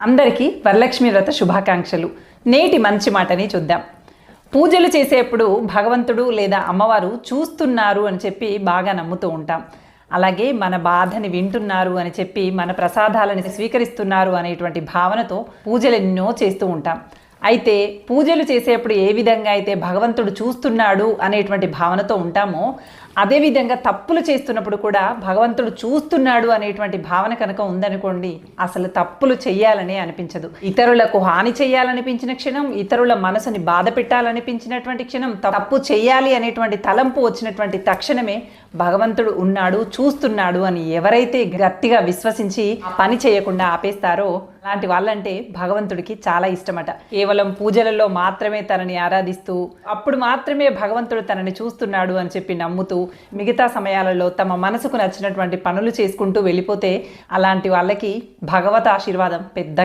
అందరికీ వరలక్ష్మి వ్రత శుభాకాంక్షలు. నేటి మంచి మాటని చూద్దాం. పూజలు చేసేప్పుడు భగవంతుడు లేదా అమ్మవారు చూస్తున్నారు అని చెప్పి బాగా నమ్ముతూ ఉంటాం. అలాగే మన బాధని వింటున్నారు అని చెప్పి మన ప్రసాదాలని స్వీకరిస్తున్నారు అనేటువంటి భావనతో పూజలు ఎన్నో చేస్తూ ఉంటాం. అయితే పూజలు చేసేప్పుడు ఏ విధంగా అయితే భగవంతుడు చూస్తున్నాడు అనేటువంటి భావనతో ఉంటామో, అదేవిధంగా తప్పులు చేస్తున్నప్పుడు కూడా భగవంతుడు చూస్తున్నాడు అనేటువంటి భావన కనుక ఉందనుకోండి, అసలు తప్పులు చెయ్యాలని అనిపించదు. ఇతరులకు హాని చేయాలనిపించిన క్షణం, ఇతరుల మనసుని బాధ పెట్టాలనిపించినటువంటి క్షణం, తప్పు చెయ్యాలి అనేటువంటి తలంపు వచ్చినటువంటి తక్షణమే భగవంతుడు ఉన్నాడు, చూస్తున్నాడు అని ఎవరైతే గట్టిగా విశ్వసించి ఆ పని చేయకుండా ఆపేస్తారో అలాంటి వాళ్ళంటే భగవంతుడికి చాలా ఇష్టమట. కేవలం పూజలలో మాత్రమే తనని ఆరాధిస్తూ, అప్పుడు మాత్రమే భగవంతుడు తనని చూస్తున్నాడు అని చెప్పి నమ్ముతూ, మిగతా సమయాలలో తమ మనసుకు నచ్చినటువంటి పనులు చేసుకుంటూ వెళ్ళిపోతే అలాంటి వాళ్ళకి భగవత్ ఆశీర్వాదం పెద్ద